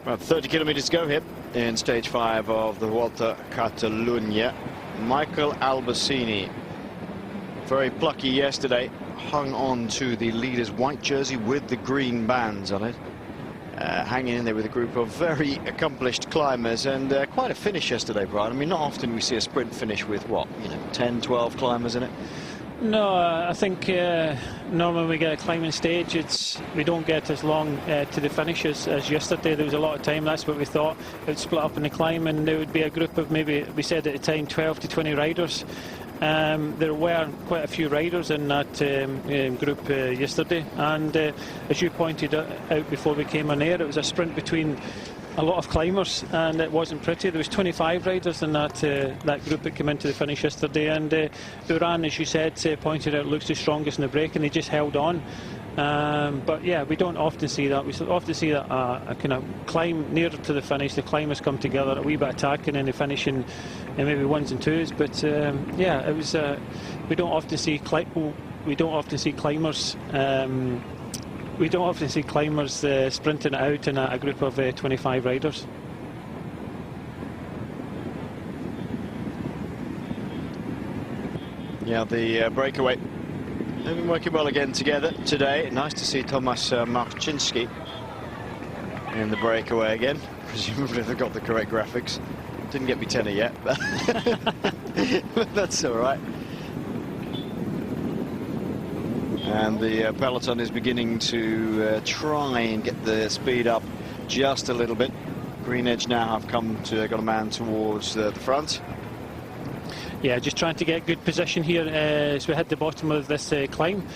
About 30 kilometers to go here in stage 5 of the Volta Catalunya. Michael Albasini, very plucky yesterday, hung on to the leader's white jersey with the green bands on it. Hanging in there with a group of very accomplished climbers, and quite a finish yesterday, Brian. I mean, not often we see a sprint finish with, what, 10, 12 climbers in it. No, I think normally we get a climbing stage, we don't get as long to the finish as yesterday. There was a lot of time. That's what we thought. It would split up in the climb, and there would be a group of, maybe we said at the time, 12 to 20 riders. There were quite a few riders in that group yesterday, and as you pointed out before we came on air, it was a sprint between a lot of climbers, and it wasn't pretty. There was 25 riders in that group that came into the finish yesterday, and Uran, as you said, pointed out, looks the strongest in the break, and they just held on. But yeah, we don't often see that. We often see that a kind of climb nearer to the finish, the climbers come together, a wee bit attacking, and they finish in maybe ones and twos. But yeah, it was. We don't often see climbers. We don't often see climbers sprinting it out in a group of 25 riders. Yeah, the breakaway. They've been working well again together today. Nice to see Tomasz Marcinski in the breakaway again. Presumably they've got the correct graphics. Didn't get me tenner yet, but that's all right. And the peloton is beginning to try and get the speed up just a little bit. Green edge now have got a man towards the front. Yeah, just trying to get good position here as we hit the bottom of this climb,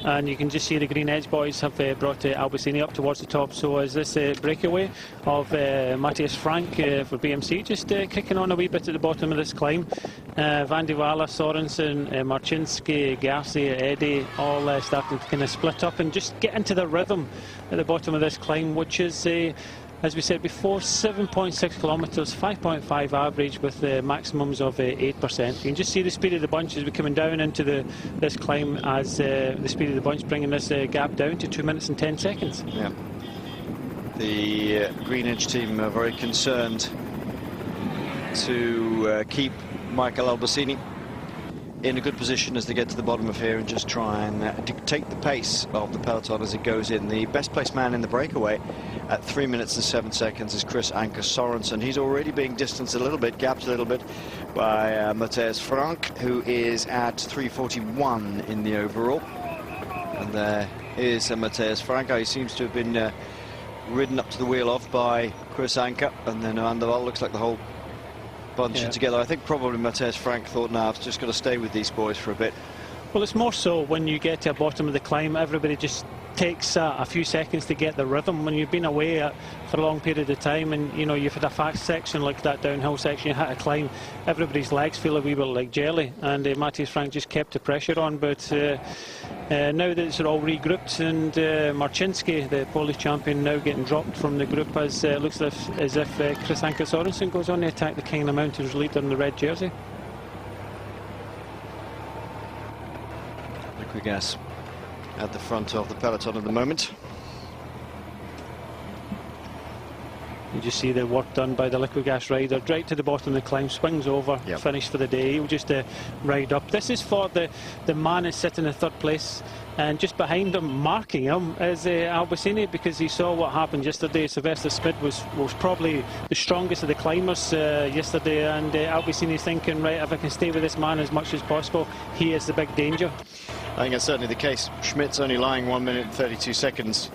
and you can just see the green edge boys have brought Albasini up towards the top. So as this breakaway of Matthias Frank for BMC just kicking on a wee bit at the bottom of this climb. Van de Walle, Sorensen, Marcinski, Garcia, Eddy, all starting to kind of split up and just get into the rhythm at the bottom of this climb, which is as we said before, 7.6 kilometres, 5.5 average with maximums of 8%. You can just see the speed of the bunch as we're coming down into this climb, as the speed of the bunch bringing this gap down to 2 minutes and 10 seconds. Yeah. The Green Edge team are very concerned to keep Michael Albasini in a good position as they get to the bottom of here and just try and dictate the pace of the peloton as it goes in. The best placed man in the breakaway at 3 minutes and 7 seconds is Chris Anker Sorensen. He's already being distanced a little bit, gapped a little bit by Matthias Frank, who is at 3:41 in the overall. And there is Matthias Frank. He seems to have been ridden up to the wheel off by Chris Anker, and then Van der Waal looks like the whole bunch together. I think probably Matthias Frank thought, no, I've just got to stay with these boys for a bit. Well, it's more so when you get to the bottom of the climb, everybody just takes a few seconds to get the rhythm. When you've been away for a long period of time, and you've had a fast section like that downhill section, you hit a climb, everybody's legs feel a wee bit like jelly, and Matthias Frank just kept the pressure on. But now that it's all regrouped, and Marcinski, the Polish champion, now getting dropped from the group, as looks as if Chris Anker Sorensen goes on to attack the King of the Mountains leader in the red jersey. Liquid gas at the front of the peloton at the moment. You just see the work done by the liquid gas rider, right to the bottom of the climb, swings over, finished for the day. He'll just ride up. This is for the man is sitting in third place, and just behind him, marking him, is Albasini, because he saw what happened yesterday. Sylvester Szmyd was probably the strongest of the climbers yesterday, and Albasini's thinking, right, if I can stay with this man as much as possible, he is the big danger. I think that's certainly the case. Szmyd's only lying 1 minute and 32 seconds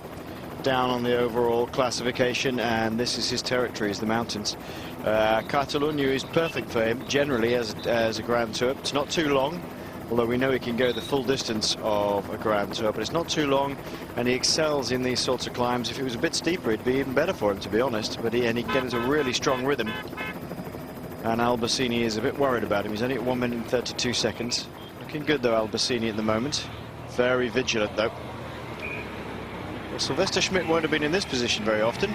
down on the overall classification, and this is his territory, is the mountains. Catalunya is perfect for him generally as a Grand Tour. It's not too long, although we know he can go the full distance of a Grand Tour, but it's not too long, and he excels in these sorts of climbs. If it was a bit steeper, it'd be even better for him, to be honest, but he can get into a really strong rhythm, and Albasini is a bit worried about him. He's only at 1 minute and 32 seconds. Looking good though, Albasini, at the moment. Very vigilant though. Well, Sylvester Szmyd won't have been in this position very often.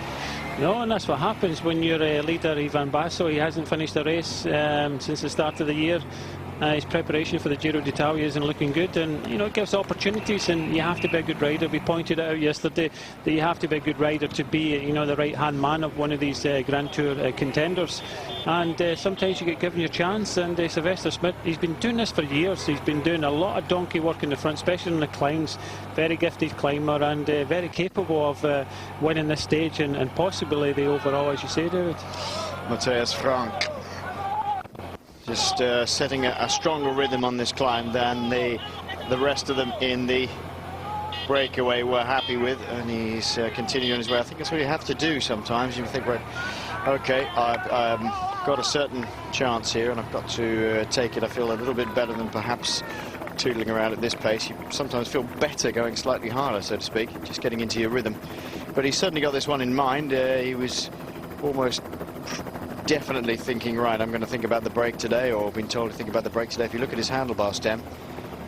No, and that's what happens when your leader Ivan Basso, he hasn't finished the race since the start of the year. his preparation for the Giro d'Italia isn't looking good, and you know, it gives opportunities, and you have to be a good rider. We pointed it out yesterday that you have to be a good rider to be, you know, the right hand man of one of these Grand Tour contenders, and sometimes you get given your chance. And Sylvester Szmyd, he's been doing this for years. He's been doing a lot of donkey work in the front, especially on the climbs. Very gifted climber, and very capable of winning this stage and possibly the overall, as you say, David. Matthias Frank just setting a stronger rhythm on this climb than the rest of them in the breakaway were happy with, and he's continuing on his way. I think that's what you have to do sometimes. You think, right, okay, I've got a certain chance here, and I've got to take it. I feel a little bit better than perhaps tootling around at this pace. You sometimes feel better going slightly harder, so to speak, just getting into your rhythm. But he's certainly got this one in mind. He was almost definitely thinking, right, I'm going to think about the break today, or been told to think about the break today. If you look at his handlebar stem,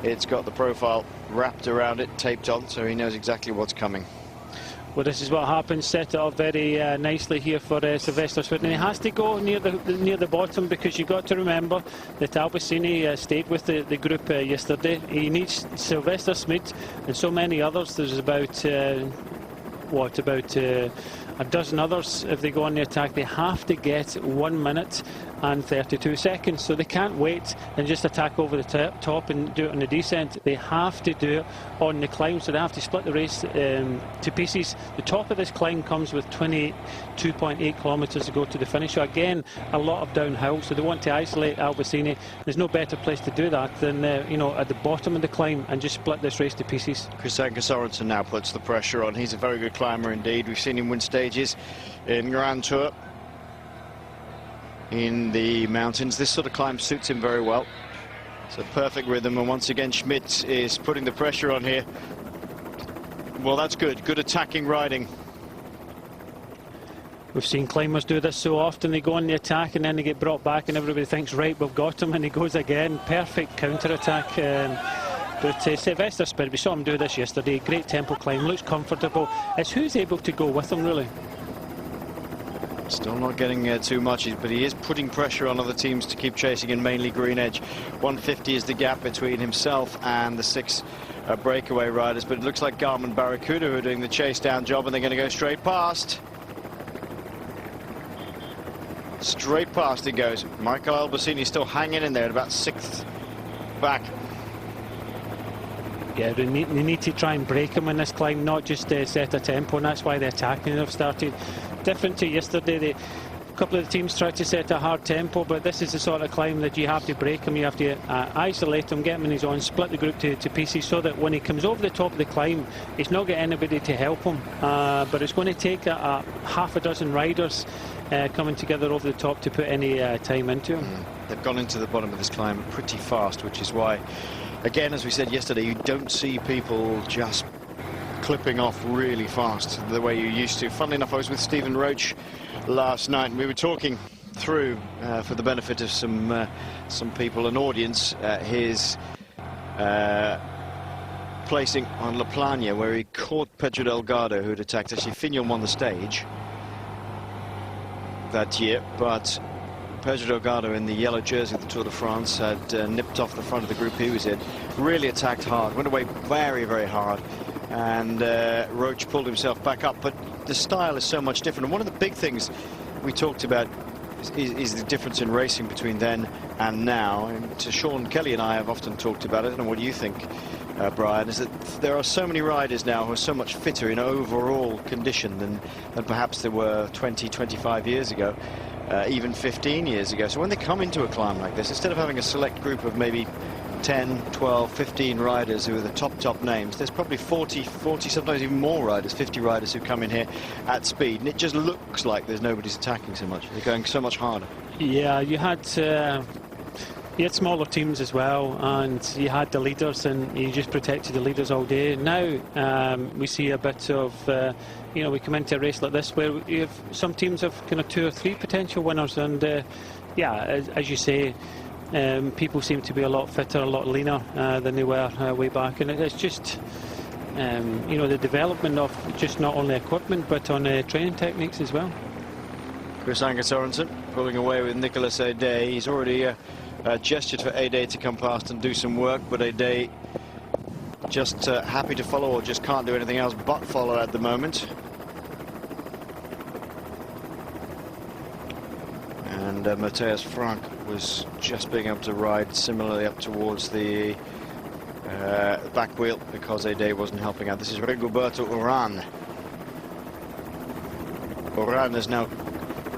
it's got the profile wrapped around it, taped on, so he knows exactly what's coming. Well, this is what happens. Set it up very nicely here for Sylvester Szmyd, and he has to go near the bottom, because you've got to remember that Albasini stayed with the group yesterday. He needs Sylvester Szmyd and so many others. There's about a dozen others. If they go on the attack, they have to get 1 minute and 32 seconds, so they can't wait and just attack over the top and do it on the descent. They have to do it on the climb, so they have to split the race to pieces. The top of this climb comes with 22.8 kilometres to go to the finish, so again a lot of downhill, so they want to isolate Albasini. There's no better place to do that than you know, at the bottom of the climb, and just split this race to pieces. Sanchez now puts the pressure on. He's a very good climber indeed. We've seen him win stages in Grand Tour in the mountains. This sort of climb suits him very well. It's a perfect rhythm, and once again Szmyd is putting the pressure on here. Well, that's good attacking riding. We've seen climbers do this so often. They go on the attack and then they get brought back, and everybody thinks, right, we've got him, and he goes again. Perfect counter-attack. But Sylvester Szmyd, we saw him do this yesterday. Great tempo climb, looks comfortable. It's who's able to go with him, really. Still not getting too much, but he is putting pressure on other teams to keep chasing in, mainly Green Edge. 150 is the gap between himself and the 6 breakaway riders, but it looks like Garmin Barracuda who are doing the chase down job, and they're going to go straight past. Straight past it goes. Michael Albasini still hanging in there at about 6th back. Yeah, they need to try and break him in this climb, not just set a tempo, and that's why the attacking have started. Different to yesterday, a couple of the teams tried to set a hard tempo, but this is the sort of climb that you have to break him. You have to isolate him, get him in his own, split the group to pieces, so that when he comes over the top of the climb, he's not got anybody to help him. But it's going to take a half a dozen riders coming together over the top to put any time into him. They've gone into the bottom of this climb pretty fast, which is why, again, as we said yesterday, you don't see people just clipping off really fast the way you used to. Funnily enough, I was with Stephen Roach last night, and we were talking through, for the benefit of some people and audience, his placing on La Plana, where he caught Pedro Delgado, who had attacked. Actually, Fignon won the stage that year, but Pedro Delgado in the yellow jersey of the Tour de France had nipped off the front of the group he was in, really attacked hard, went away very, very hard, and Roach pulled himself back up. But the style is so much different, and one of the big things we talked about is the difference in racing between then and now. And to Sean Kelly and I have often talked about it, and what do you think, Brian, is that there are so many riders now who are so much fitter in overall condition than perhaps there were 20, 25 years ago. Even 15 years ago. So when they come into a climb like this, instead of having a select group of maybe 10, 12, 15 riders who are the top names, there's probably 40, sometimes even more riders, 50 riders who come in here at speed, and it just looks like there's nobody's attacking so much. They're going so much harder. Yeah, you had smaller teams as well, and you had the leaders, and you just protected the leaders all day. Now we see a bit of you know, we come into a race like this where you have some teams have kind of 2 or 3 potential winners, and yeah, as you say, people seem to be a lot fitter, a lot leaner than they were way back, and it's just you know, the development of just not only equipment but on training techniques as well. Chris Anker Sorensen pulling away with Nicolas Day. He's already gestured for Ade to come past and do some work, but Ade just happy to follow, or just can't do anything else but follow at the moment. And Matthias Frank was just being able to ride similarly up towards the back wheel because Ade wasn't helping out. This is Rigoberto Uran. Uran is now,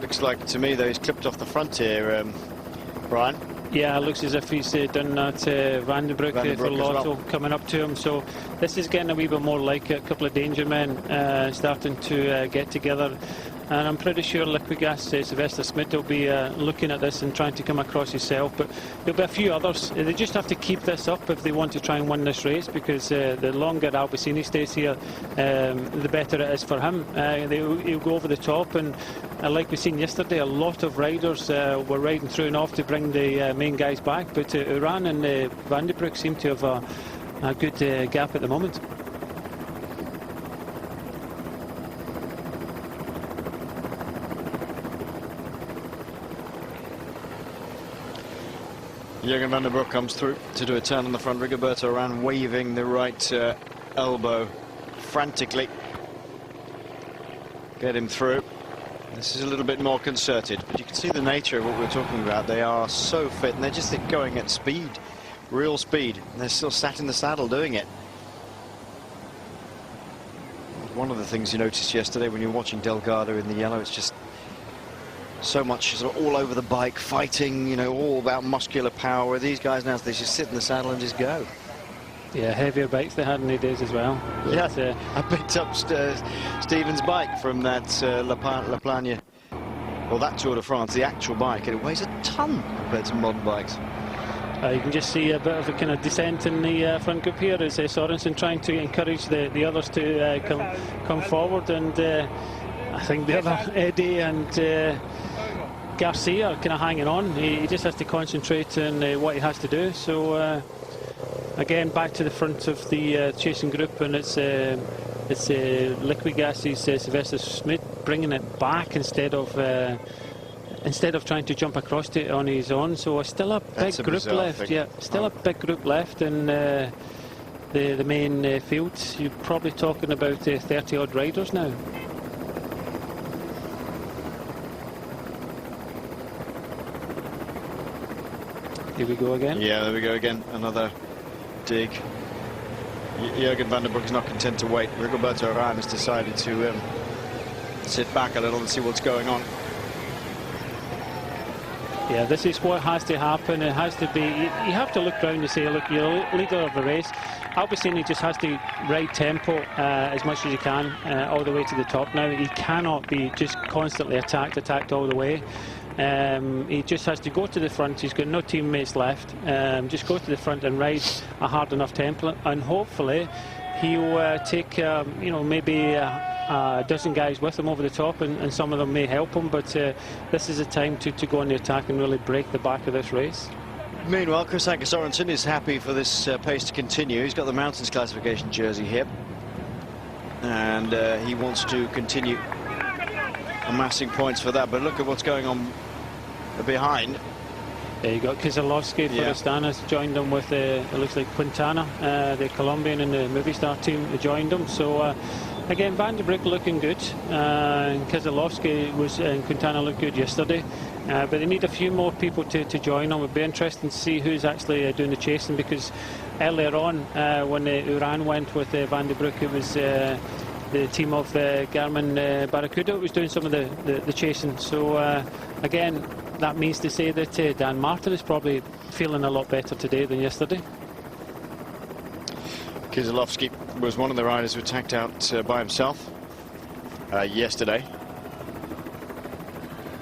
looks like to me though, he's clipped off the front here, Brian. Yeah, it looks as if he's done that Van der Broek for Lotto well, coming up to him. So this is getting a wee bit more like a couple of danger men starting to get together. And I'm pretty sure Liquigas, Sylvester Szmyd will be looking at this and trying to come across himself. But there'll be a few others. They just have to keep this up if they want to try and win this race, because the longer Albasini stays here, the better it is for him. He'll go over the top, and like we've seen yesterday, a lot of riders were riding through and off to bring the main guys back. But Uran and Van der Broek seem to have a good gap at the moment. Jurgen van der Broek comes through to do a turn on the front. Rigoberto Uran waving the right elbow frantically. Get him through. This is a little bit more concerted, but you can see the nature of what we're talking about. They are so fit, and they're just going at speed, real speed. And they're still sat in the saddle doing it. One of the things you noticed yesterday when you're watching Delgado in the yellow, it's just so much sort of all over the bike, fighting, you know, all about muscular power. These guys now, they just sit in the saddle and just go. Yeah, heavier bikes they had in the days as well. Yeah, I picked up Stephen's bike from that La Plagne, well, that Tour de France, the actual bike, and it weighs a ton compared to modern bikes. You can just see a bit of a kind of descent in the front group here as Sorensen trying to encourage the others to come forward, and I think the other Eddie and Garcia are kind of hanging on. He just has to concentrate on what he has to do. So again, back to the front of the chasing group, and it's Liquigas' Sylvester Szmyd bringing it back instead of trying to jump across it on his own. So still a big group left. Thing. Yeah, still a big group left in the main field. You're probably talking about 30 odd riders now. Here we go again. Yeah, there we go again. Another dig. Jurgen van der Broek is not content to wait. Rigoberto Uran has decided to sit back a little and see what's going on. Yeah, this is what has to happen. It has to be, you have to look round and say, look, you're leader of the race. Albasini just has to ride tempo as much as he can all the way to the top now. He cannot be just constantly attacked all the way. He just has to go to the front. He's got no teammates left. Just go to the front and ride a hard enough tempo, and hopefully he'll take you know, maybe a dozen guys with him over the top, and some of them may help him, but this is a time to go on the attack and really break the back of this race. Meanwhile, Chris Sorensen is happy for this pace to continue. He's got the mountains classification jersey here, and he wants to continue amassing points for that. But look at what's going on behind. There you got Kiserlovski for Astana's joined them with it looks like Quintana, the Colombian in the Movistar team joined them. So again, Van der Broek looking good, and Kiserlovski and Quintana looked good yesterday, but they need a few more people to join them. It would be interesting to see who's actually doing the chasing, because earlier on when Uran went with Van der Broek, it was the team of Garmin Barracuda was doing some of the chasing. So again, that means to say that Dan Martin is probably feeling a lot better today than yesterday. Kiserlovski was one of the riders who attacked out by himself yesterday.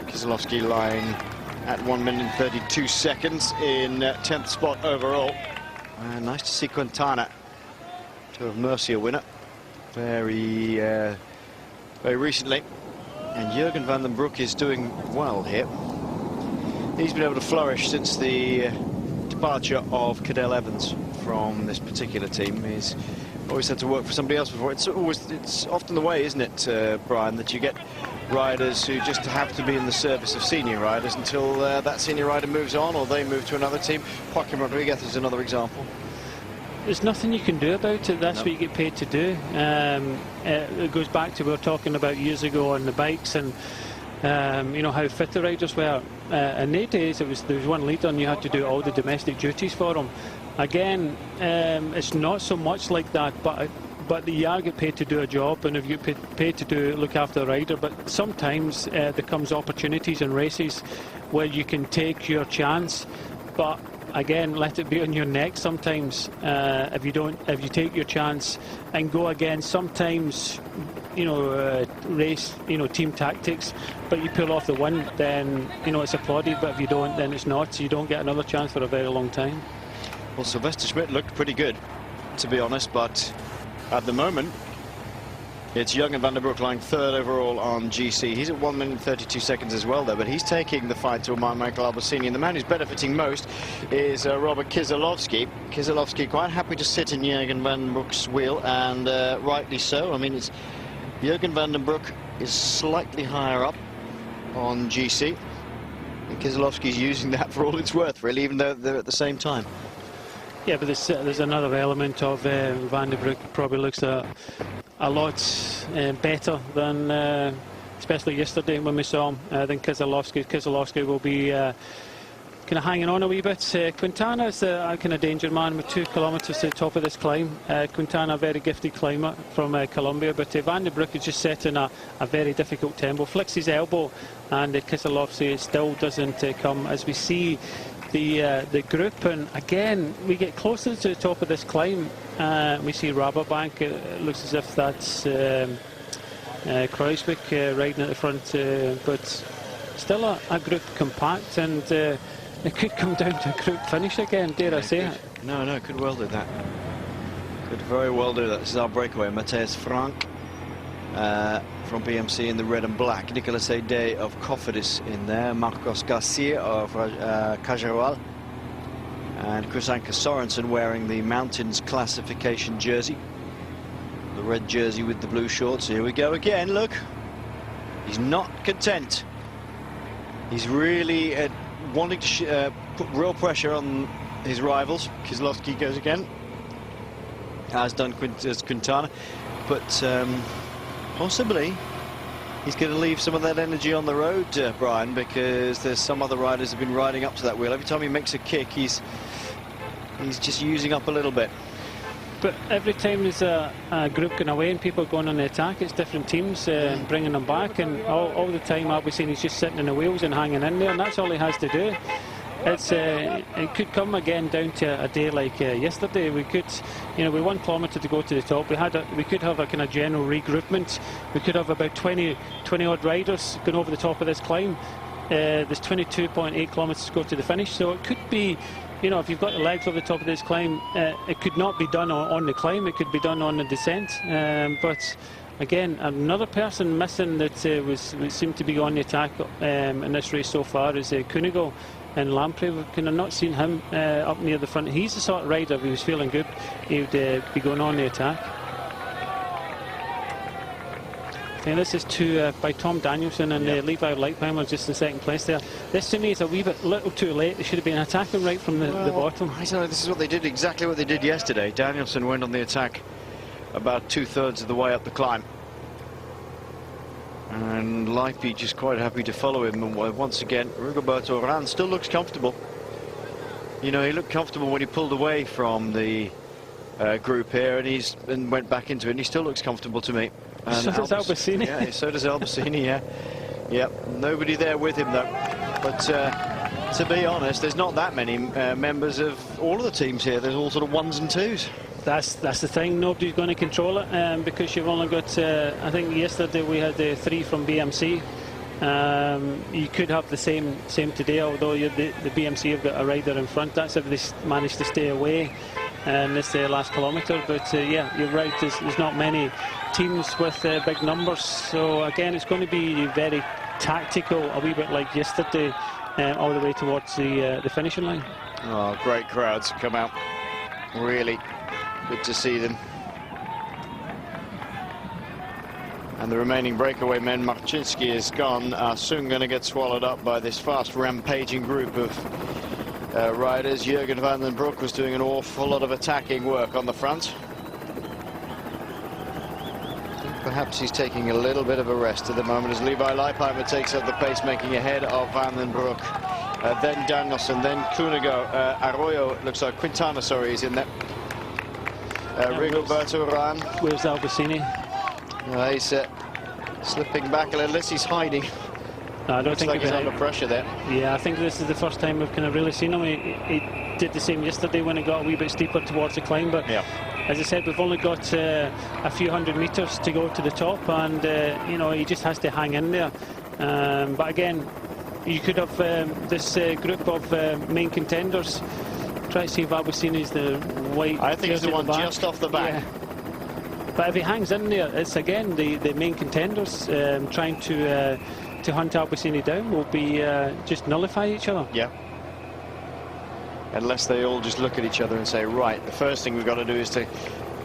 Kiserlovski lying at 1 minute and 32 seconds in 10th spot overall. Nice to see Quintana, Tour of Murcia winner, very recently. And Jurgen van den Broek is doing well here. He's been able to flourish since the departure of Cadel Evans from this particular team. He's always had to work for somebody else before. It's often the way, isn't it, Brian, that you get riders who just have to be in the service of senior riders until that senior rider moves on or they move to another team. Joaquin Rodriguez is another example. There's nothing you can do about it. That's what you get paid to do. It goes back to what we were talking about years ago on the bikes and you know how fit the riders were. In their days, there was one leader and you had to do all the domestic duties for them. Again, it's not so much like that, but you are get paid to do a job, and if you get paid to look after the rider. But sometimes there comes opportunities in races where you can take your chance, but again, let it be on your neck sometimes. If you take your chance and go again, sometimes, you know, race, you know, team tactics, but you pull off the win, then, you know, it's applauded, but if you don't, then it's not, so you don't get another chance for a very long time. Well, Sylvester Szmyd looked pretty good, to be honest, but at the moment, it's Jurgen van der Broek lying third overall on GC. He's at 1 minute 32 seconds as well there, but he's taking the fight to Michael Albasini, and the man who's benefiting most is Robert Kiserlovski. Kiserlovski quite happy to sit in Jurgen van der Broek's wheel, and rightly so. I mean, it's Jurgen van der Broek is slightly higher up on GC, and Kiserlovski's using that for all it's worth, really, even though they're at the same time. Yeah, but there's another element of Van der Broek probably looks a lot better than, especially yesterday when we saw him, than Kiserlovski. Kiserlovski will be kind of hanging on a wee bit. Quintana is a kind of danger man with 2 kilometres to the top of this climb. Quintana, a very gifted climber from Colombia, but Van der Broek is just setting a very difficult tempo. Flicks his elbow, and Kiserlovski still doesn't come. As we see the group, and again we get closer to the top of this climb, we see Rabobank. It looks as if that's Kruijswijk riding at the front, but still a group compact, and it could come down to a group finish again, dare I say it. No, could well do that. Could very well do that. This is our breakaway. Matthias Frank from BMC in the red and black. Nicolas Day of Cofidis in there. Marcos Garcia of Cajarual. And Chris Anker Sorensen wearing the Mountains classification jersey. The red jersey with the blue shorts. Here we go again, look. He's not content. He's really wanting to put real pressure on his rivals. Kiserlovski goes again, as done Quintana. But possibly he's going to leave some of that energy on the road, Brian, because there's some other riders who've been riding up to that wheel. Every time he makes a kick, he's just using up a little bit. But every time there's a group going away and people going on the attack, it's different teams bringing them back, and all the time I'll be saying he's just sitting in the wheels and hanging in there, and that's all he has to do. It could come again down to a day like yesterday. We could, you know, with 1 kilometre to go to the top, we could have a kind of general regroupment. We could have about 20 odd riders going over the top of this climb. There's 22.8 kilometres to go to the finish, so it could be, you know, if you've got the legs over the top of this climb, it could not be done on the climb, it could be done on the descent. But again, another person missing that seemed to be on the attack in this race so far is Koenigsegg and Lamprey. We've kind of not seen him up near the front. He's the sort of rider, if he was feeling good, he would be going on the attack. And this is by Tom Danielson and Levi Leipheimer just in second place there. This to me is a little too late. They should have been attacking right from the bottom. I don't know, this is what they did, exactly what they did yesterday. Danielson went on the attack about 2/3 of the way up the climb. And Leipzig just quite happy to follow him. And once again, Rigoberto Uran still looks comfortable. You know, he looked comfortable when he pulled away from the group here, and went back into it, and he still looks comfortable to me. And so does Albasini. Yeah, so does Albasini, yeah. Yep, nobody there with him though. But to be honest, there's not that many members of all of the teams here. There's all sort of 1s and 2s. That's the thing. Nobody's going to control it because you've only got. I think yesterday we had 3 from BMC. You could have the same today, although the BMC have got a rider in front. That's if they manage to stay away in this last kilometre. But yeah, you're right. There's not many teams with big numbers. So again, it's going to be very tactical, a wee bit like yesterday, all the way towards the finishing line. Oh, great crowds come out. Really good to see them. And the remaining breakaway men, Marcinski is gone, are soon going to get swallowed up by this fast rampaging group of riders. Jurgen van den Broek was doing an awful lot of attacking work on the front. Perhaps he's taking a little bit of a rest at the moment as Levi Leipheimer takes up the pace, making ahead of Van den Broek. Then Danielson, then Cunego, Arroyo, looks like Quintana, sorry, is in there. Rigoberto, Uran. Where's Albasini? He's slipping back a little. Unless he's hiding. No, I don't think he's under pressure there. Yeah, I think this is the first time we've kind of really seen him. He did the same yesterday when he got a wee bit steeper towards the climb, but yeah. As I said, we've only got a few hundred metres to go to the top, and you know, he just has to hang in there. But again, you could have this group of main contenders. Try to see if Albasini's the white. I think he's the one just off the back. Yeah. But if he hangs in there, it's again the main contenders trying to hunt Albasini down will be just nullify each other. Yeah. Unless they all just look at each other and say, right, the first thing we've got to do is to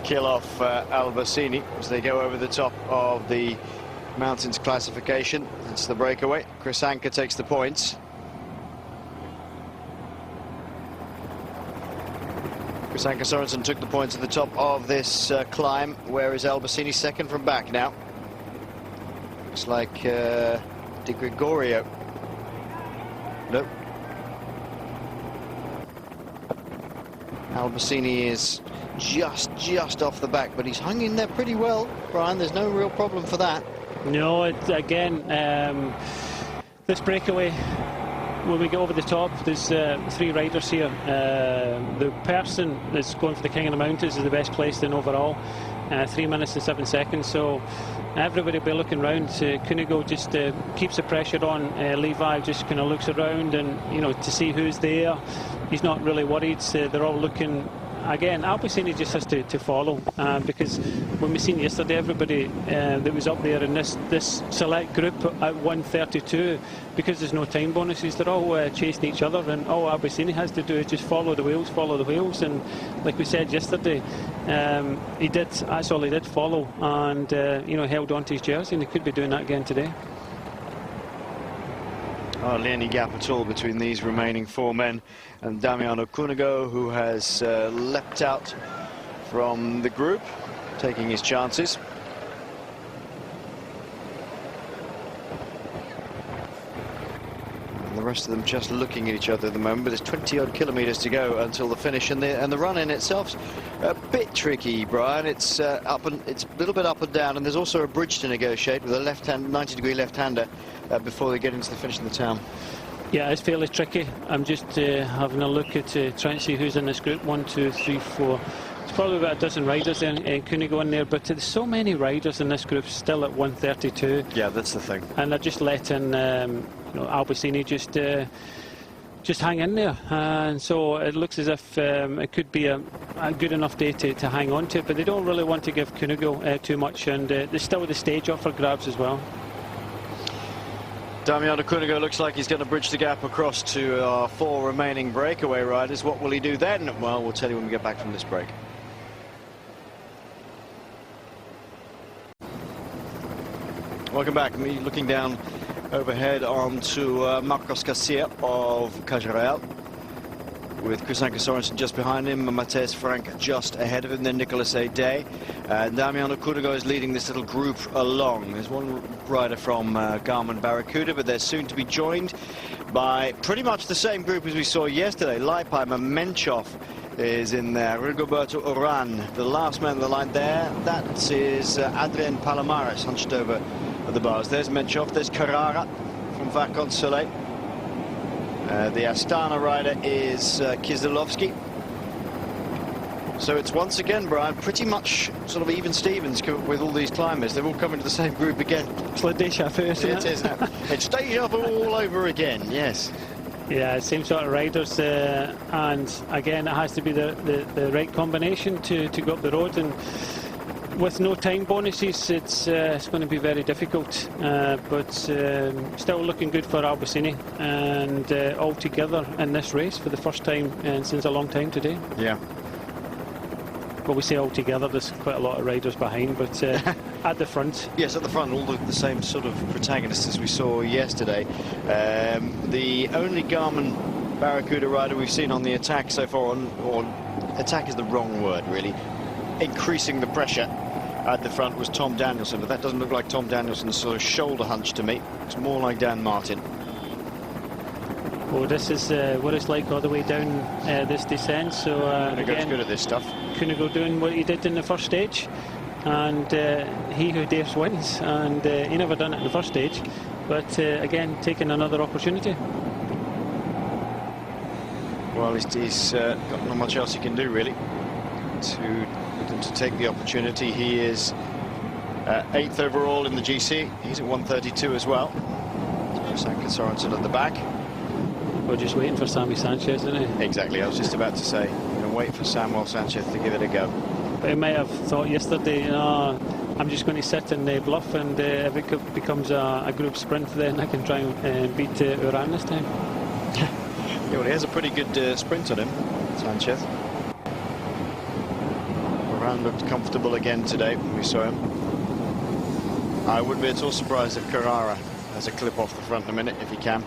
kill off Albasini as they go over the top of the mountains classification. It's the breakaway. Chris Anker takes the points. Chris Anker Sorensen took the points at the top of this climb. Where is Albasini? Second from back now. Looks like De Gregorio. Nope. Albasini is just off the back, but he's hung in there pretty well, Brian. There's no real problem for that. No, again, this breakaway, when we get over the top, there's 3 riders here. The person that's going for the King of the Mountains is the best placed in overall, 3 minutes and 7 seconds. So everybody will be looking round. Cunego just keeps the pressure on. Levi just kind of looks around and, you know, to see who's there. He's not really worried. They're all looking. Again, Albasini just has to follow, because when we seen yesterday, everybody that was up there in this select group at 1:32, because there's no time bonuses, they're all chasing each other, and all Albasini has to do is just follow the wheels, and like we said yesterday, that's all he did, follow, and you know, held on to his jersey, and he could be doing that again today. Hardly any gap at all between these remaining 4 men and Damiano Cunego, who has leapt out from the group, taking his chances. And the rest of them just looking at each other at the moment, but there's 20-odd kilometres to go until the finish, and the run in itself's a bit tricky, Brian. It's it's a little bit up and down, and there's also a bridge to negotiate with a 90-degree left-hander before they get into the finish of the town. Yeah, it's fairly tricky. I'm just having a look at trying to see who's in this group. 1, 2, 3, 4. It's probably about a dozen riders in Cunego in there, but there's so many riders in this group still at 1:32. Yeah, that's the thing. And they're just letting you know, Albasini just hang in there, and so it looks as if it could be a good enough day to hang on to it, but they don't really want to give Cunego too much, and there's still the stage up for grabs as well. Damiano Cunego looks like he's going to bridge the gap across to our 4 remaining breakaway riders. What will he do then? Well, we'll tell you when we get back from this break. Welcome back. Me looking down overhead onto Marcos Garcia of Cajareal, with Chris Anker Sorensen just behind him, and Matthijs Frank just ahead of him, then Nicolas A. Day. Damiano Cunego is leading this little group along. There's one rider from Garmin Barracuda, but they're soon to be joined by pretty much the same group as we saw yesterday. Leipheimer, Menchov is in there, Rigoberto, Uran. The last man on the line there, that is Adrien Palomares, hunched over at the bars. There's Menchov, there's Carrara from Vacances Soleil. The Astana rider is Kiserlovski. So it's once again, Brian, pretty much sort of even Stevens with all these climbers. They've all come into the same group again. It's like déjà vu, isn't it? It is. It's déjà vu all over again, yes. Yeah, same sort of riders, and again, it has to be the right combination to go up the road, and with no time bonuses, it's going to be very difficult, but still looking good for Albasini, and all together in this race for the first time since a long time today. Yeah. well, we say all together, there's quite a lot of riders behind, but at the front. Yes, at the front, all the same sort of protagonists as we saw yesterday. The only Garmin Barracuda rider we've seen on the attack so far, or attack is the wrong word, really, increasing the pressure at the front was Tom Danielson, but that doesn't look like Tom Danielson's sort of shoulder hunch to me. It's more like Dan Martin. Well, this is what it's like all the way down this descent. So again, good at this stuff. Cunego doing what he did in the first stage, and he who dares wins, and he never done it in the first stage, but again taking another opportunity. Well, he's got not much else he can do really to take the opportunity. He is 8th overall in the GC. He's at 132 as well. Sanchez Sorensen at the back. We're just waiting for Sammy Sanchez, isn't he? Exactly, I was just about to say, going to wait for Samuel Sanchez to give it a go. But he might have thought yesterday, you know, I'm just going to sit and bluff, and if it becomes a group sprint, then I can try and beat Uran this time. Yeah, well, he has a pretty good sprint on him, Sanchez. Uran looked comfortable again today when we saw him. I wouldn't be at all surprised if Carrara has a clip off the front in a minute, if he can.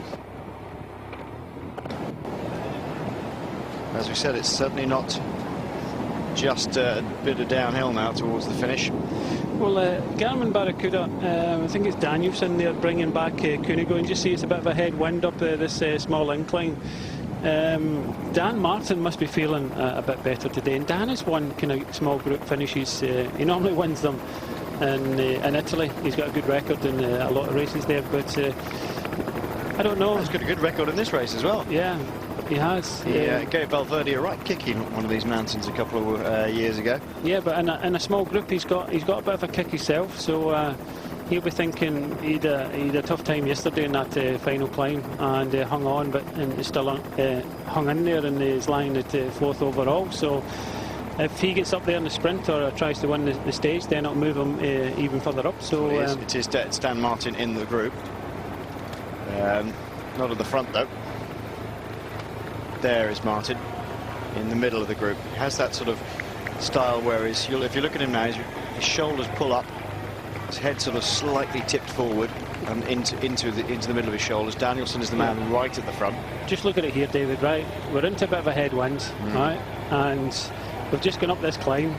As we said, it's certainly not just a bit of downhill now towards the finish. Well, Garmin Barracuda, I think it's Danielson there bringing back Cunego, and just see it's a bit of a headwind up this small incline. Dan Martin must be feeling a bit better today, and Dan has won kind of small group finishes. He normally wins them in Italy. He's got a good record in a lot of races there, but I don't know. He's got a good record in this race as well. Yeah, he has. He gave Valverde a right kick in one of these mountains a couple of years ago. Yeah, but in a small group, he's got a bit of a kick himself, so he'll be thinking he'd a tough time yesterday in that final climb, and hung on, but and still hung in there, and is lying at 4th overall. So if he gets up there in the sprint or tries to win the stage, then it'll move him even further up. So it's Dan Martin in the group, not at the front though. There is Martin in the middle of the group. He has that sort of style where if you look at him now, his shoulders pull up, his head sort of slightly tipped forward and into the middle of his shoulders. Danielson is the man right at the front. Just look at it here, David, right? We're into a bit of a headwind, right? And we've just gone up this climb.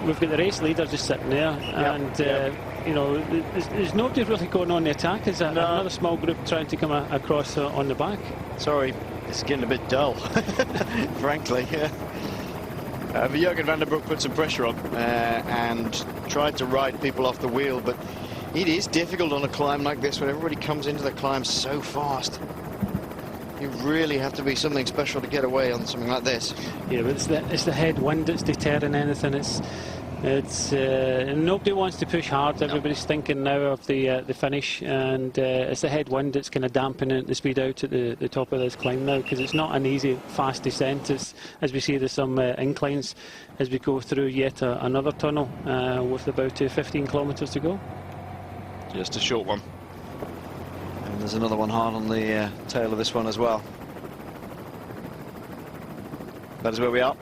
We've got the race leader just sitting there, and you know, there's nobody really going on the attack. There's another small group trying to come across on the back. Sorry, it's getting a bit dull, frankly. But Jurgen van der Broek put some pressure on and tried to ride people off the wheel, but it is difficult on a climb like this when everybody comes into the climb so fast. You really have to be something special to get away on something like this. Yeah, but it's the headwind that's deterring anything. It's nobody wants to push hard. Everybody's thinking now of the finish, and it's the headwind that's kind of dampening the speed out at the top of this climb now, because it's not an easy, fast descent. As we see, there's some inclines as we go through yet another tunnel with about 15 kilometres to go. Just a short one. And there's another one hard on the tail of this one as well. That is where we are.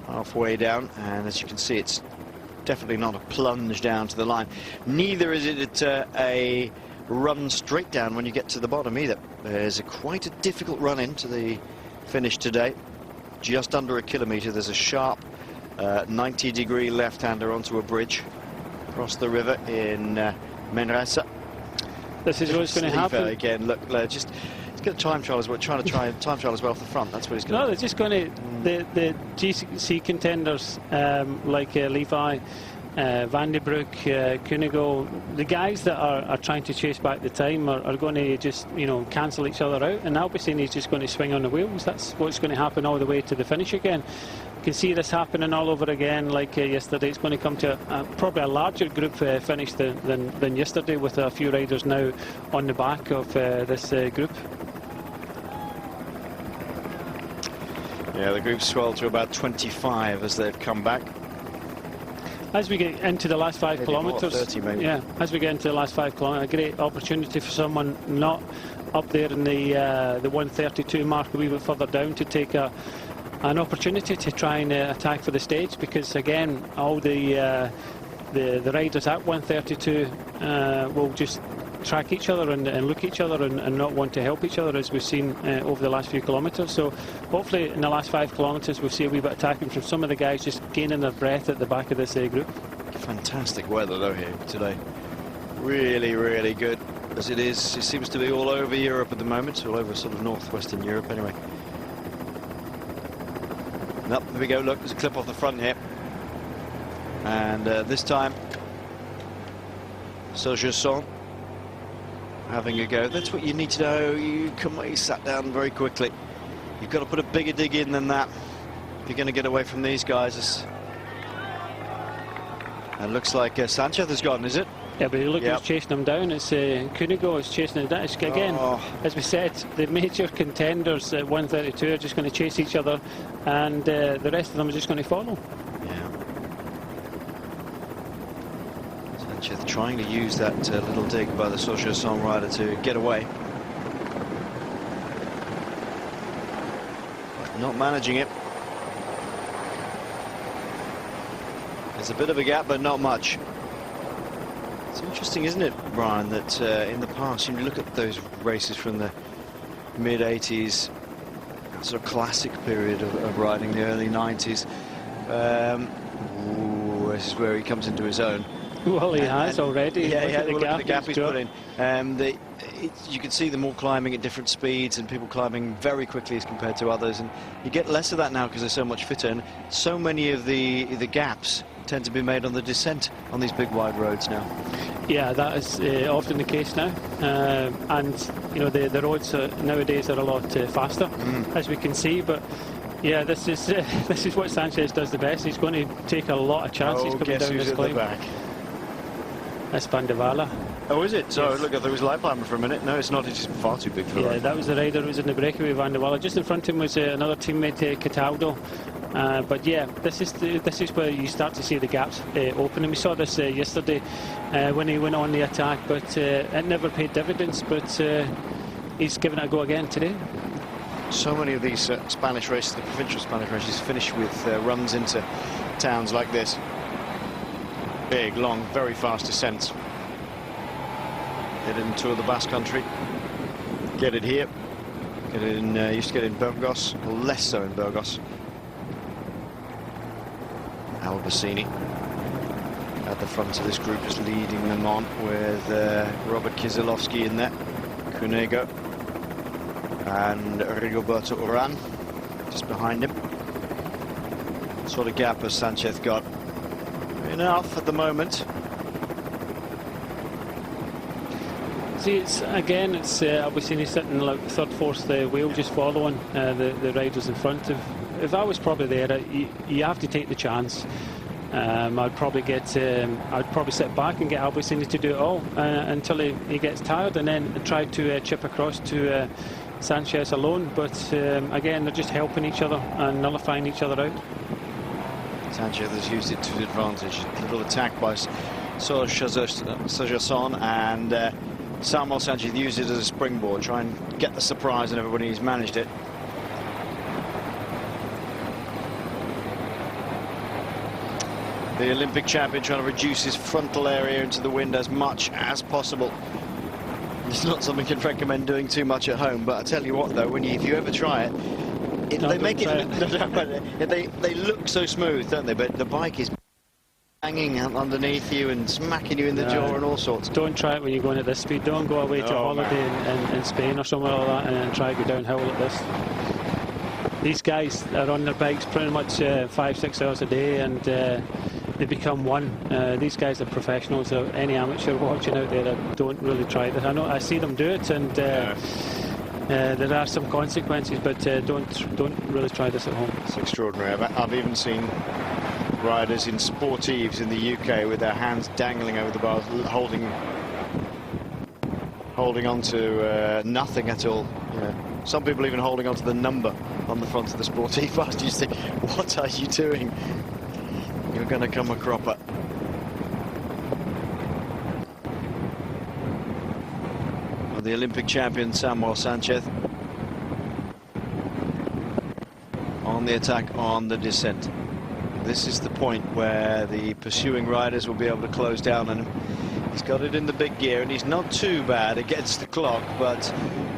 Halfway down, and as you can see, it's definitely not a plunge down to the line. Neither is it a run straight down when you get to the bottom either. There's quite a difficult run into the finish today. Just under a kilometre, there's a sharp 90-degree left-hander onto a bridge across the river in Manresa. This is what's going to happen again. Look, just get a time trial as well. Trying to time trial as well off the front. That's what he's going to do. No, they're just going to the GC contenders like Levi, Van der Broek, Cunego. The guys that are trying to chase back the time are going to just cancel each other out, and Albasini is just going to swing on the wheels. That's what's going to happen all the way to the finish again. You can see this happening all over again, like yesterday. It's going to come to probably a larger group finish than yesterday, with a few riders now on the back of this group. Yeah, the group swelled to about 25 as they've come back. As we get into the last 5 kilometres, 30 maybe. Yeah, as we get into the last 5 kilometres, a great opportunity for someone not up there in the 132 mark, a wee bit further down, to take a an opportunity to try and attack for the stage, because again, all the riders at 132 will just track each other and look at each other and not want to help each other, as we've seen over the last few kilometres. So hopefully in the last 5 kilometres we'll see a wee bit of attacking from some of the guys, just gaining their breath at the back of this group. Fantastic weather though here today. Really, really good as it is. It seems to be all over Europe at the moment, all over sort of northwestern Europe anyway. Up, there we go, look, there's a clip off the front here. And this time, Sanchez having a go. That's what you need to know. You sat down very quickly. You've got to put a bigger dig in than that if you're going to get away from these guys. And looks like Sanchez has gone, is it? Yeah, but look who's chasing him down. It's Kunigo is chasing him down. It's, again, as we said, the major contenders at 132 are just going to chase each other, and the rest of them are just going to follow. Yeah. Sanchez trying to use that little dig by the Sanchez rider to get away. But not managing it. There's a bit of a gap, but not much. It's interesting, isn't it, Brian, that in the past, you look at those races from the mid-80s, sort of classic period of riding, the early 90s. This is where he comes into his own. Well, he has already. Yeah, look at the gap he's put in. You can see them all climbing at different speeds, and people climbing very quickly as compared to others. And you get less of that now because they're so much fitter. And so many of the gaps tend to be made on the descent on these big wide roads now. Yeah, that is often the case now, and you know the roads nowadays are a lot faster, as we can see. But yeah, this is what Sanchez does the best. He's going to take a lot of chances coming down this climb. That's Van de Walle. Oh, is it? So yes. Look, I thought it was light climber for a minute. No, it's not. It's just far too big for that. Yeah, that was the rider who was in the breakaway, Van de Walle. Just in front of him was another teammate, Cataldo. But yeah, this is where you start to see the gaps open, and we saw this yesterday when he went on the attack, but it never paid dividends. But he's given it a go again today. So many of these Spanish races, the provincial Spanish races, finish with runs into towns like this. Big, long, very fast descents. Get into the Basque Country. Get it here. Get it in. Used to get it in Burgos, less so in Burgos. Albasini at the front of this group, just leading them on with Robert Kiserlovski in there, Cunego and Rigoberto Uran just behind him. What sort of gap has Sanchez got? Enough at the moment. See, it's Albasini sitting like third, fourth wheel, just following the riders in front. If I was probably there, you have to take the chance. I'd probably sit back and get Albasini to do it all until he gets tired, and then try to chip across to Sanchez alone. But again, they're just helping each other and nullifying each other out. Sanchez has used it to his advantage. A little attack by Sanchez, and Samuel Sanchez used it as a springboard, try and get the surprise, and everybody's managed it. The Olympic champion trying to reduce his frontal area into the wind as much as possible. It's not something I'd recommend doing too much at home, but I tell you what though, if you ever try it, they make it. They look so smooth, don't they? But the bike is banging underneath you and smacking you in the jaw and all sorts. Don't try it when you're going at this speed. Don't go away to a holiday in Spain or somewhere like that and try to go downhill like this. These guys are on their bikes pretty much 5-6 hours a day, and they become one. These guys are professionals. So any amateur watching out there that don't really try this, I see them do it, and there are some consequences, but don't really try this at home. It's extraordinary. I've even seen riders in sportives in the UK with their hands dangling over the bars, holding on to nothing at all. You know, some people even holding on to the number on the front of the sportive bars. You just think, what are you doing? You're going to come a cropper. Well, the Olympic champion Samuel Sanchez on on the attack on the descent. This is the point where the pursuing riders will be able to close down on him. He's got it in the big gear, and he's not too bad against the clock, but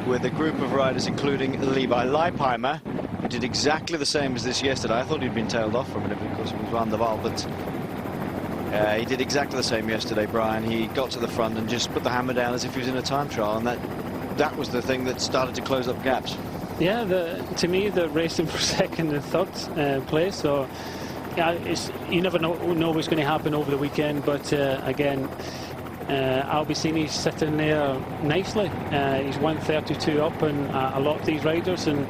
with a group of riders, including Levi Leipheimer, who did exactly the same as this yesterday. I thought he'd been tailed off from it because it was Van der Waal, but he did exactly the same yesterday, Brian. He got to the front and just put the hammer down as if he was in a time trial, and that was the thing that started to close up gaps. Yeah, to me, they're racing for second and third place, so yeah, you never know what's going to happen over the weekend, but again, Albasini's sitting there nicely. He's 132 up on a lot of these riders, and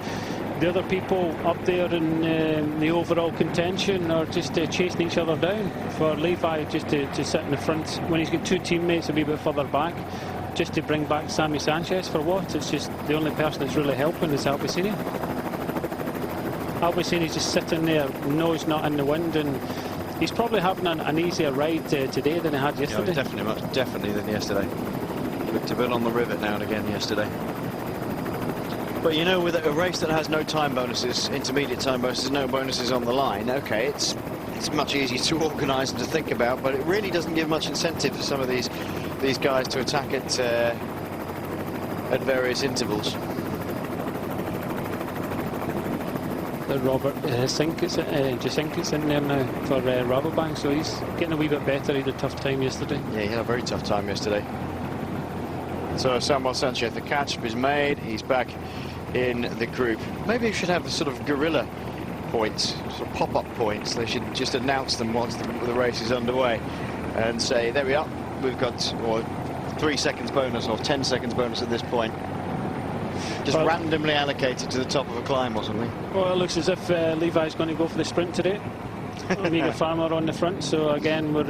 the other people up there in the overall contention are just chasing each other down. For Levi just to sit in the front when he's got two teammates a wee bit further back, just to bring back Sammy Sanchez for what? It's just the only person that's really helping is Albasini. Albasini's just sitting there, nose not in the wind, and he's probably having an easier ride today than he had yesterday. Yeah, definitely than yesterday. Looked a bit on the rivet now and again yesterday. But you know, with a race that has no time bonuses, intermediate time bonuses, no bonuses on the line, okay, it's much easier to organise and to think about, but it really doesn't give much incentive for some of these guys to attack it at various intervals. Robert Jasinka's in there now for Rabobank, so he's getting a wee bit better. He had a tough time yesterday. Yeah, he had a very tough time yesterday. So Samuel Sanchez, the catch is made. He's back in the group. Maybe you should have the sort of guerrilla points, sort of pop-up points. They should just announce them once the race is underway and say, there we are, we've got 3 seconds bonus or 10 seconds bonus at this point. Just randomly allocated to the top of a climb or something. Well, it looks as if Levi's going to go for the sprint today. Omega Farmer on the front, so again we've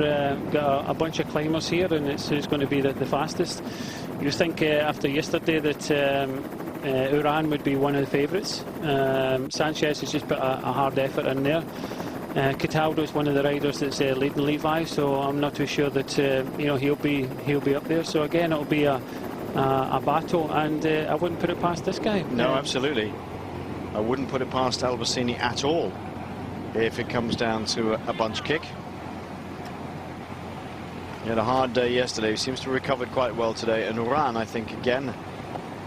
got a bunch of climbers here, and it's who's going to be the fastest. You think after yesterday that Uran would be one of the favourites. Sanchez has just put a hard effort in there. Cataldo's one of the riders that's leading Levi, so I'm not too sure that he'll be up there. So again, it'll be a battle, and I wouldn't put it past this guy. No, absolutely. I wouldn't put it past Albasini at all if it comes down to a bunch kick. He had a hard day yesterday. He seems to have recovered quite well today. And Uran, I think, again,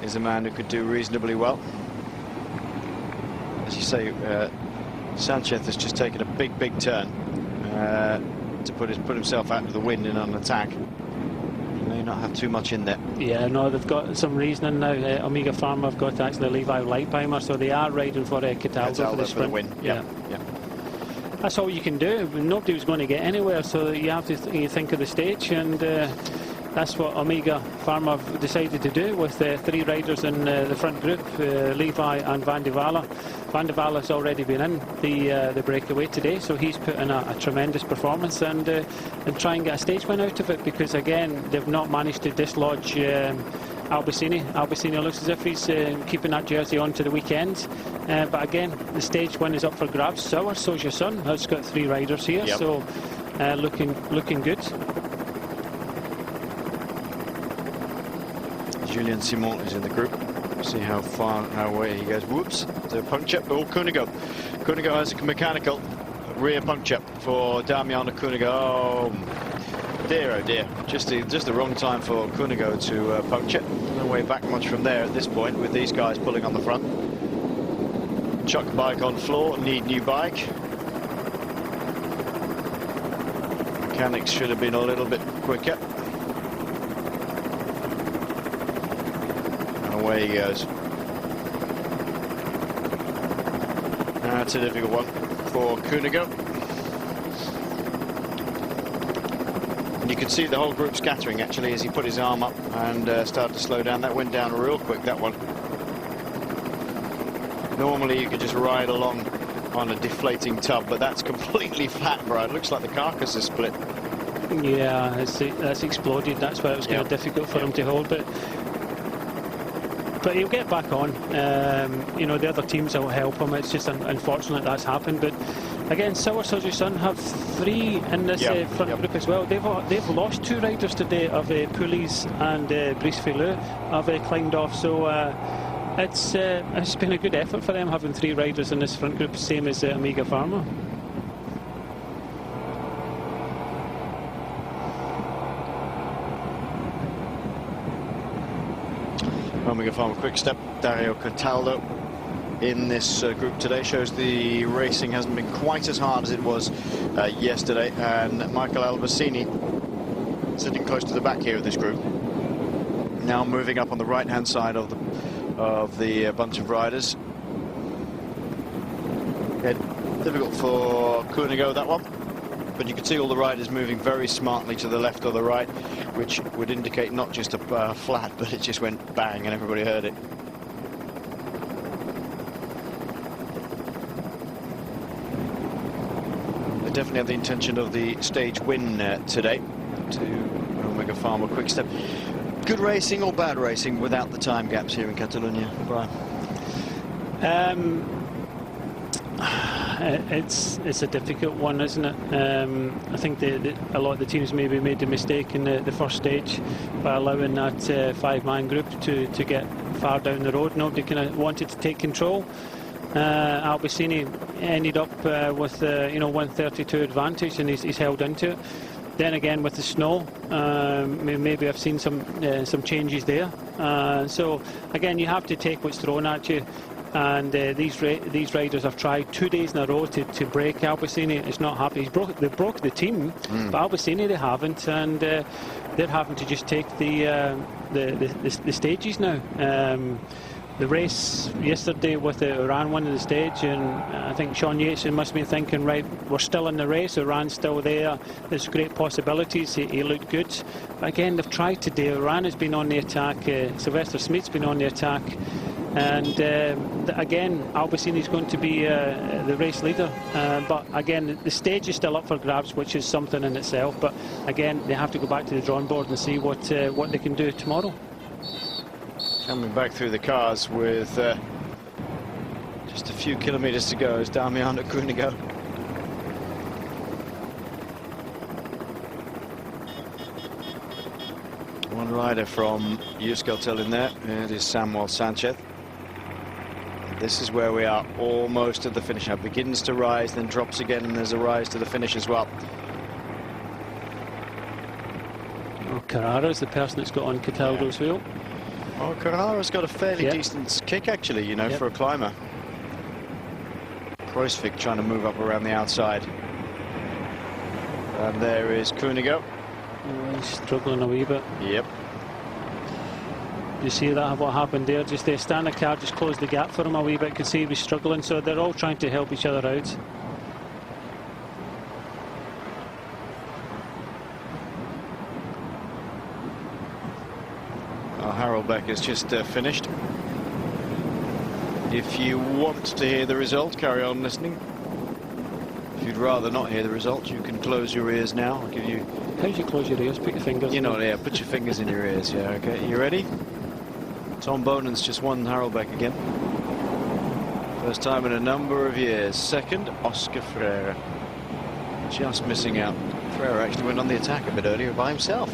is a man who could do reasonably well. As you say, Sanchez has just taken a big turn to put himself out of the wind in an attack. May not have too much in there. Yeah, no, they've got some reasoning now. Omega Pharma have got actually Levi Leipheimer, so they are riding for Cataldo for the win. Yeah. That's all you can do. Nobody was going to get anywhere, so you have to think of the stage, and that's what Omega Pharma have decided to do with 3 riders in the front group, Levi and Van der Waal. Van der Waal has already been in the breakaway today, so he's put in a tremendous performance and try and get a stage win out of it, because again they've not managed to dislodge Albasini. Albasini looks as if he's keeping that jersey on to the weekend, but again the stage win is up for grabs. So's your son has got 3 riders here, so looking good. Julien Simon is in the group. See how away he goes. Whoops, the puncture. Oh, Kunigo has a mechanical rear puncture for Damiano Kunigo. Oh dear. Just the wrong time for Kunigo to puncture. No way back much from there at this point, with these guys pulling on the front. Chuck bike on floor, need new bike. Mechanics should have been a little bit quicker. Away he goes. That's a difficult one for Kunigo. And you could see the whole group scattering actually as he put his arm up and started to slow down. That went down real quick, that one. Normally you could just ride along on a deflating tub, but that's completely flat, Brian. Looks like the carcass is split. Yeah, that's exploded. That's why it was kind of difficult for him to hold it. But he'll get back on. The other teams will help him. It's just unfortunate that's happened. But again, So's your son have 3 in this front group as well. They've lost 2 riders today of Poulies and Brice Fileux have climbed off. So It's been a good effort for them having 3 riders in this front group, same as Omega Pharma. Omega Pharma quick step, Dario Cataldo in this group today. Shows the racing hasn't been quite as hard as it was yesterday. And Michael Albasini sitting close to the back here of this group. Now moving up on the right-hand side of the bunch of riders. Yeah, difficult for Koenigo, that one. But you can see all the riders moving very smartly to the left or the right, which would indicate not just a flat, but it just went bang and everybody heard it. They definitely have the intention of the stage win today to Omega Pharma quick step. Good racing or bad racing without the time gaps here in Catalonia, Brian? It's a difficult one, isn't it? I think a lot of the teams maybe made the mistake in the first stage by allowing that 5-man group to get far down the road. Nobody kind of wanted to take control. Albasini ended up with 132 advantage, and he's held into it. Then again with the snow, maybe I've seen some changes there. So again, you have to take what's thrown at you. And these riders have tried 2 days in a row to break Albasini. It's not happy. They broke the team, but Albasini they haven't, and they're having to just take the stages now. The race yesterday with the Uran winning the stage, and I think Sean Yates must have been thinking, right, we're still in the race, Uran's still there, there's great possibilities, he looked good. But again, they've tried today. Uran has been on the attack, Sylvester Szmyd's been on the attack, and again, Albasini's going to be the race leader. But again, the stage is still up for grabs, which is something in itself. But again, they have to go back to the drawing board and see what they can do tomorrow. Coming back through the cars with just a few kilometres to go is Damiano Koenigo. One rider from Euskaltel in there. It is Samuel Sanchez. This is where we are, almost at the finish. Now begins to rise, then drops again, and there's a rise to the finish as well. Oh, Carrara's the person that's got on Cataldo's wheel. Oh, Carrara's got a fairly decent kick, actually, you know, for a climber. Kruijswijk trying to move up around the outside. And there is Koenigo. Oh, he's struggling a wee bit. Yep. You see that, what happened there? Just the standard car just closed the gap for him a wee bit. Could see he was struggling, so they're all trying to help each other out. Harelbeke has just finished. If you want to hear the result, carry on listening. If you'd rather not hear the result, you can close your ears now. I'll give you... How do you close your ears? Put your fingers in. Yeah, put your fingers in your ears, yeah, okay. You ready? Tom Bonen's just won Harelbeke again. First time in a number of years. Second, Oscar Freire. Just missing out. Freire actually went on the attack a bit earlier by himself,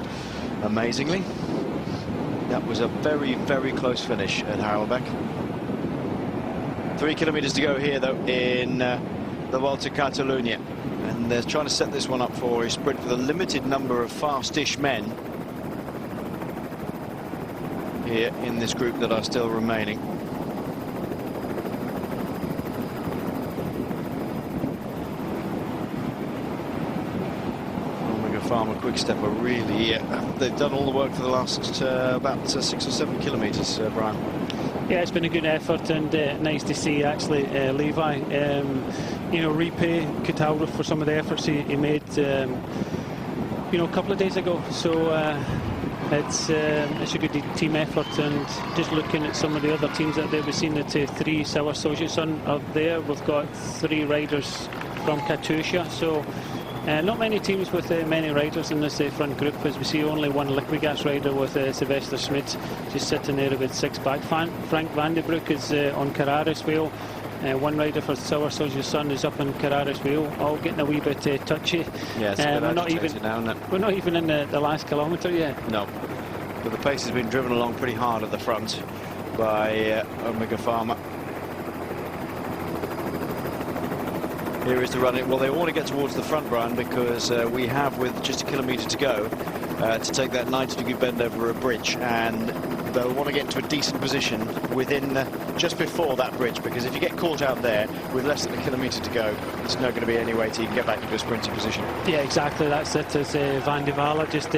amazingly. That was a very, very close finish at Harelbeke. 3 kilometres to go here, though, in the Volta Catalunya. And they're trying to set this one up for a sprint with a limited number of fast-ish men here in this group that are still remaining. Pharma quick step are really they've done all the work for the last about 6 or 7 kilometres, Brian. Yeah, it's been a good effort, and nice to see actually Levi repay Cataldo for some of the efforts he made a couple of days ago. So it's a good team effort. And just looking at some of the other teams that we've seen, that 3 Sour Associates are there. We've got 3 riders from Katusha, so not many teams with many riders in this front group, as we see only one Liquigas rider with Sylvester Szmyd just sitting there with 6 back. Frank van den Broek is on Carrara's wheel. One rider for Sour Soldier's Son is up on Carrara's wheel, all getting a wee bit touchy. Yeah, it's we're not even in the last kilometre yet. No, but the pace has been driven along pretty hard at the front. by Omega Pharma. Here is the run. Well, they want to get towards the front, Brian, because we have, with just a kilometre to go, to take that 90-degree bend over a bridge, and they'll want to get into a decent position within just before that bridge, because if you get caught out there with less than a kilometre to go, there's not going to be any way to even get back into a sprinting position. Yeah, exactly. That's it. As Van de Walle just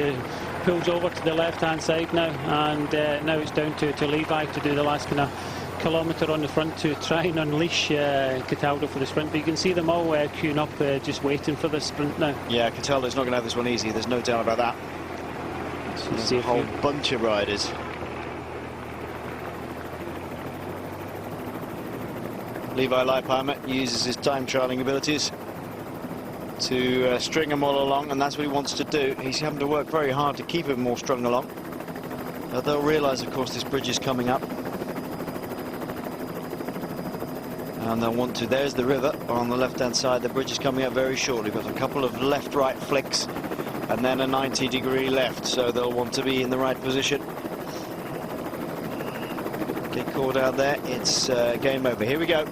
pulls over to the left-hand side now, and now it's down to Levi to do the last kind of kilometre on the front to try and unleash Cataldo for the sprint. But you can see them all queuing up, just waiting for the sprint now. Yeah, Cataldo's not going to have this one easy. There's no doubt about that. So there's a whole bunch of riders. Levi Leipheimer uses his time trialling abilities to string them all along, and that's what he wants to do. He's having to work very hard to keep them all strung along. They'll realise, of course, this bridge is coming up. And they'll want to. There's the river on the left-hand side. The bridge is coming up very shortly. We've got a couple of left-right flicks and then a 90-degree left. So they'll want to be in the right position. Get caught out there. It's game over. Here we go.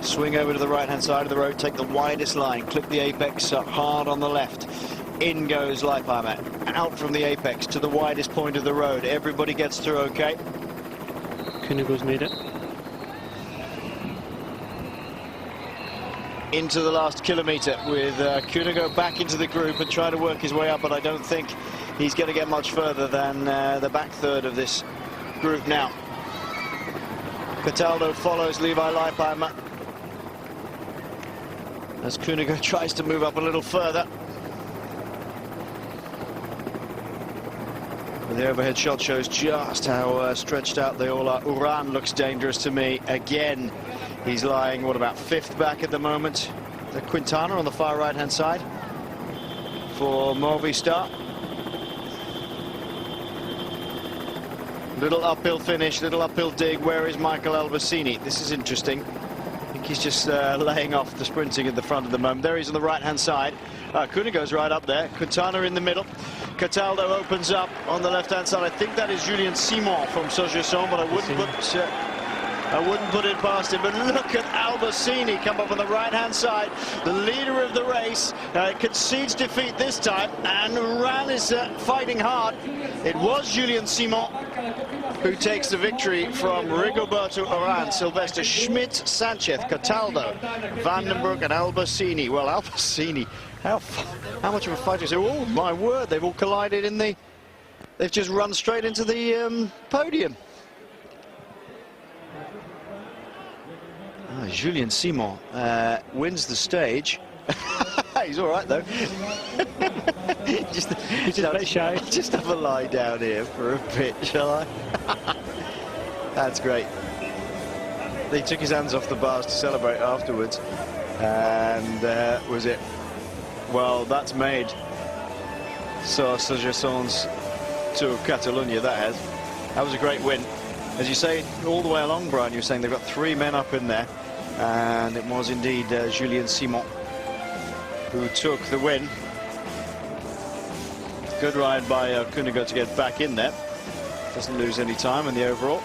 Swing over to the right-hand side of the road. Take the widest line. Clip the apex hard on the left. In goes Leipheimer. Out from the apex to the widest point of the road. Everybody gets through okay. Kunogo's made it. Into the last kilometre with Kunogo back into the group and trying to work his way up, but I don't think he's going to get much further than the back third of this group now. Cataldo follows Levi Leipheimer as Kunogo tries to move up a little further. The overhead shot shows just how stretched out they all are. Uran looks dangerous to me. Again, he's lying, what, about fifth back at the moment. The Quintana on the far right-hand side for Movistar. Little uphill finish, little uphill dig. Where is Michael Albasini? This is interesting. I think he's just laying off the sprinting at the front of the moment. There he's on the right-hand side. Kunogo's right up there. Quintana in the middle. Cataldo opens up on the left-hand side. I think that is Julien Szmyd from Sogesson, but I wouldn't put it past him. But look at Albasini come up on the right-hand side. The leader of the race concedes defeat this time, and Uran is fighting hard. It was Julien Szmyd who takes the victory from Rigoberto Uran, Sylvester, Szmyd, Sanchez, Cataldo, Van den Broeck and Albasini. Well, Albasini, how much of a fighter is he? Oh my word, they've all collided in the... They've just run straight into the podium. Julien Szmyd wins the stage. He's all right, though. He's just a bit shy. Just have a lie down here for a bit, shall I? That's great. He took his hands off the bars to celebrate afterwards. And was it? Well, that's made Sogesson's to Catalunya, that has. That was a great win. As you say, all the way along, Brian, you were saying they've got 3 men up in there. And it was indeed Julien Szmyd who took the win. Good ride by Kunogo to get back in there. Doesn't lose any time in the overall.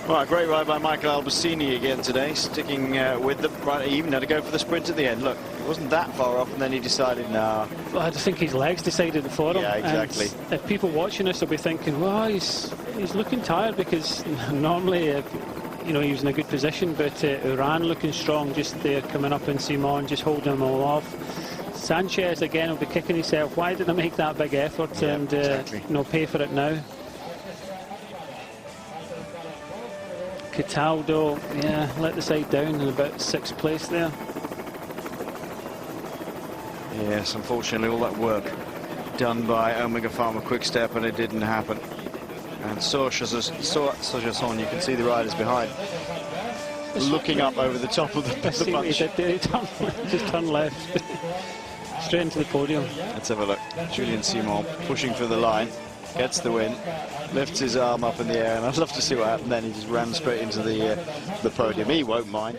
Well, great ride by Michael Albasini again today, sticking with them. Right, he even had to go for the sprint at the end. Look, it wasn't that far off, and then he decided, nah. Well, I just think his legs decided for him. Yeah, exactly. And if people watching this will be thinking, well, he's looking tired, because normally, you know, he was in a good position, but Uran looking strong just there, coming up in Szmyd, just holding them all off. Sanchez again will be kicking himself. Why did I make that big effort? Yeah, and exactly. You know, pay for it now. Cataldo, yeah, let the side down in about 6th place there. Yes, unfortunately, all that work done by Omega Pharma Quick Step, and it didn't happen. And Sogesson, you can see the riders behind, looking up over the top of the bunch. Just turn left, straight into the podium. Let's have a look. Julien Szmyd pushing for the line. Gets the win, lifts his arm up in the air, and I'd love to see what happened then. He just ran straight into the podium. He won't mind.